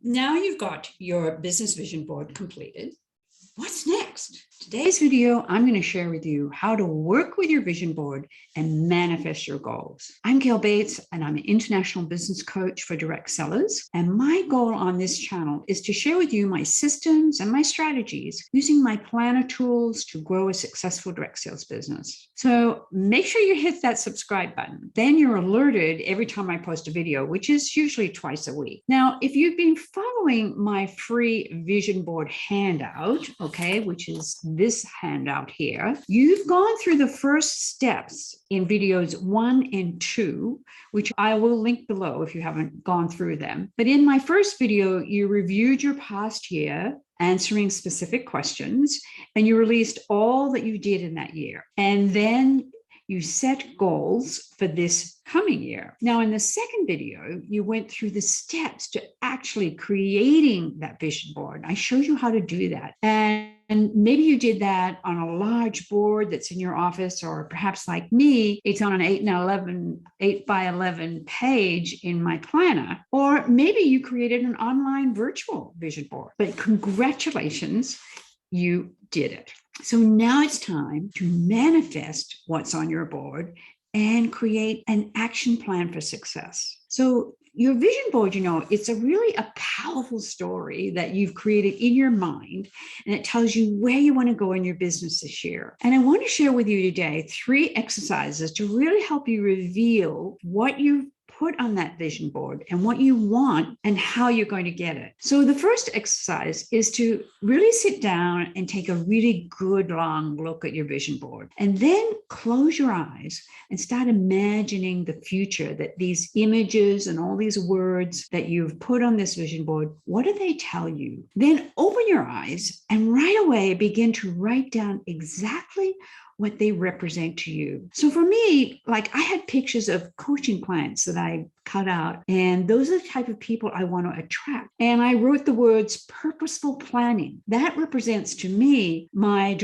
Now you've got your business vision board completed. What's next? Today's video, I'm going to share with you how to work with your vision board and manifest your goals. I'm Gail Bates, and I'm an international business coach for direct sellers. And my goal on this channel is to share with you my systems and my strategies using my planner tools to grow a successful direct sales business. So make sure you hit that subscribe button. Then you're alerted every time I post a video, which is usually twice a week. Now, if you've been following my free vision board handout, okay, which is this handout here, you've gone through the first steps in videos 1 and 2, which I will link below if you haven't gone through them. But in my first video, you reviewed your past year, answering specific questions, and you released all that you did in that year. And then you set goals for this coming year. Now, in the second video, you went through the steps to actually creating that vision board. I showed you how to do that. And maybe you did that on a large board that's in your office, or perhaps like me, it's on an 8 by 11 page in my planner. Or maybe you created an online virtual vision board. But congratulations, you did it. So now it's time to manifest what's on your board and create an action plan for success. So your vision board, it's really a powerful story that you've created in your mind, and it tells you where you want to go in your business this year. And I want to share with you today 3 exercises to really help you reveal what you put on that vision board and what you want and how you're going to get it. So the first exercise is to really sit down and take a really good long look at your vision board, and then close your eyes and start imagining the future, that these images and all these words that you've put on this vision board, what do they tell you? Then open your eyes and right away begin to write down exactly what they represent to you. So for me, like, I had pictures of coaching clients that I cut out, and those are the type of people I want to attract. And I wrote the words purposeful planning. That represents to me my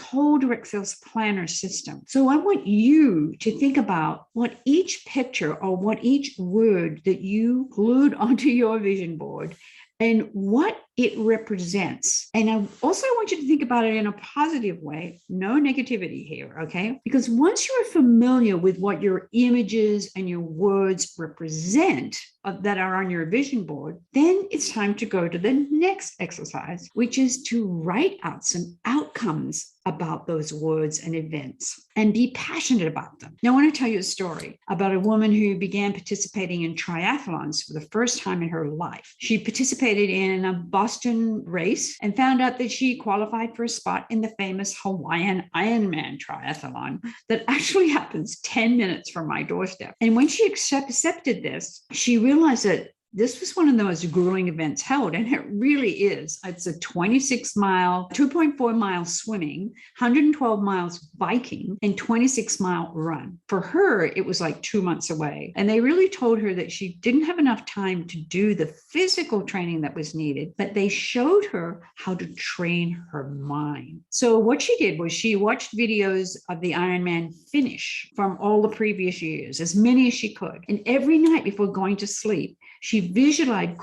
whole direct sales planner system. So I want you to think about what each picture or what each word that you glued onto your vision board and what it represents. And I also want you to think about it in a positive way, no negativity here, okay? Because once you're familiar with what your images and your words represent that are on your vision board, then it's time to go to the next exercise, which is to write out some outcomes about those words and events and be passionate about them. Now, I want to tell you a story about a woman who began participating in triathlons for the first time in her life. She participated in a Boston race and found out that she qualified for a spot in the famous Hawaiian Ironman triathlon that actually happens 10 minutes from my doorstep. And when she accepted this, she realized that this was one of the most grueling events held, and it really is. It's a 26-mile, 2.4 mile swimming, 112 miles biking, and 26-mile run. For her, it was like 2 months away. And they really told her that she didn't have enough time to do the physical training that was needed, but they showed her how to train her mind. So what she did was she watched videos of the Ironman finish from all the previous years, as many as she could. And every night before going to sleep, she visualized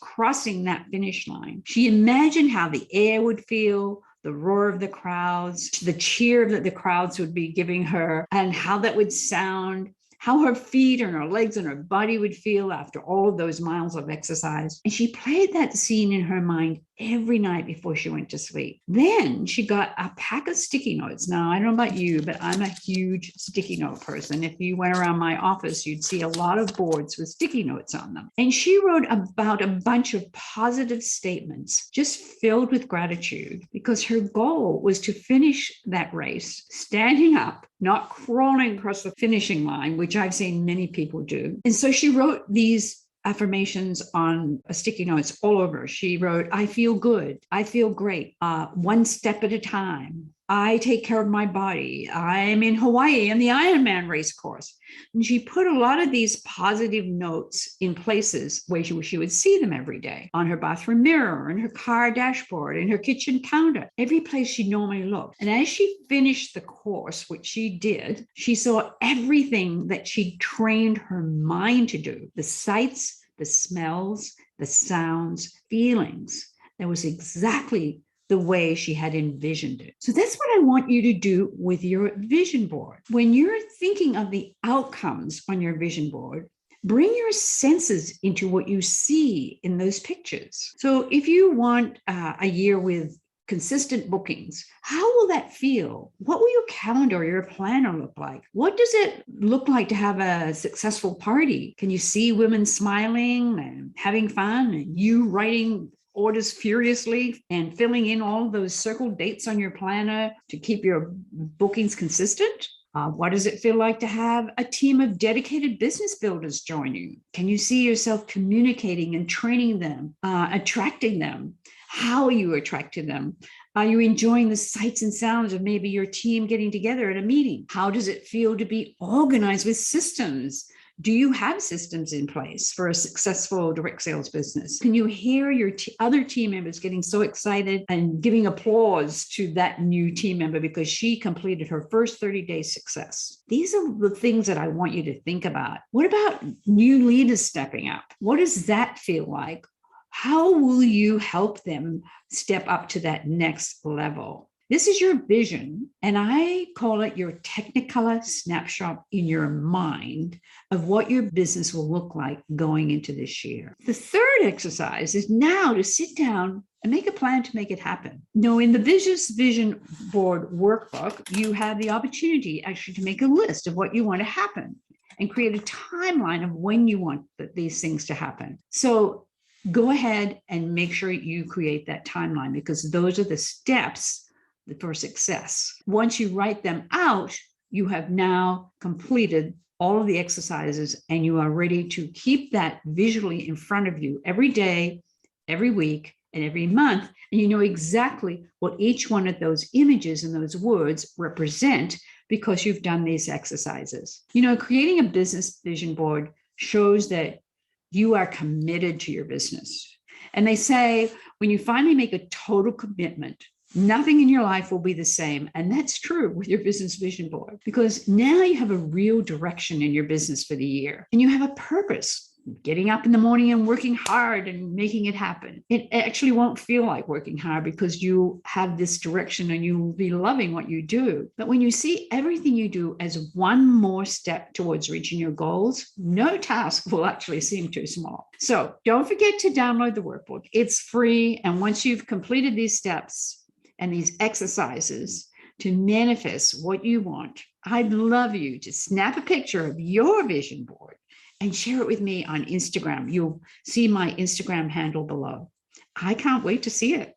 crossing that finish line. She imagined how the air would feel, the roar of the crowds, the cheer that the crowds would be giving her, and how that would sound, how her feet and her legs and her body would feel after all of those miles of exercise. And she played that scene in her mind every night before she went to sleep. Then she got a pack of sticky notes. Now, I don't know about you, but I'm a huge sticky note person. If you went around my office, you'd see a lot of boards with sticky notes on them. And she wrote about a bunch of positive statements, just filled with gratitude, because her goal was to finish that race standing up, not crawling across the finishing line, which I've seen many people do. And so she wrote these affirmations on sticky notes all over. She wrote, I feel good. I feel great. One step at a time. I take care of my body. I'm in Hawaii in the Ironman race course. And she put a lot of these positive notes in places where she would see them every day, on her bathroom mirror, in her car dashboard, in her kitchen counter, every place she normally looked. And as she finished the course, which she did, she saw everything that she trained her mind to do, the sights, the smells, the sounds, feelings. That was exactly the way she had envisioned it. So that's what I want you to do with your vision board. When you're thinking of the outcomes on your vision board, bring your senses into what you see in those pictures. So if you want a year with consistent bookings, how will that feel? What will your calendar, your planner look like? What does it look like to have a successful party? Can you see women smiling and having fun and you writing orders furiously and filling in all those circled dates on your planner to keep your bookings consistent? What does it feel like to have a team of dedicated business builders join you? Can you see yourself communicating and training them, attracting them? How are you attracting them? Are you enjoying the sights and sounds of maybe your team getting together at a meeting? How does it feel to be organized with systems? Do you have systems in place for a successful direct sales business? Can you hear your other team members getting so excited and giving applause to that new team member because she completed her first 30-day success? These are the things that I want you to think about. What about new leaders stepping up? What does that feel like? How will you help them step up to that next level? This is your vision, and I call it your Technicolor snapshot in your mind of what your business will look like going into this year. The third exercise is now to sit down and make a plan to make it happen. Now, in the Biz Vision Board workbook, you have the opportunity actually to make a list of what you want to happen and create a timeline of when you want these things to happen. So go ahead and make sure you create that timeline, because those are the steps for success. Once you write them out, you have now completed all of the exercises and you are ready to keep that visually in front of you every day, every week, and every month. And you know exactly what each one of those images and those words represent because you've done these exercises. You know, creating a business vision board shows that you are committed to your business. And they say, when you finally make a total commitment, nothing in your life will be the same. And that's true with your business vision board, because now you have a real direction in your business for the year and you have a purpose. Getting up in the morning and working hard and making it happen. It actually won't feel like working hard because you have this direction and you will be loving what you do. But when you see everything you do as one more step towards reaching your goals, no task will actually seem too small. So don't forget to download the workbook. It's free. And once you've completed these steps and these exercises to manifest what you want, I'd love you to snap a picture of your vision board and share it with me on Instagram. You'll see my Instagram handle below. I can't wait to see it.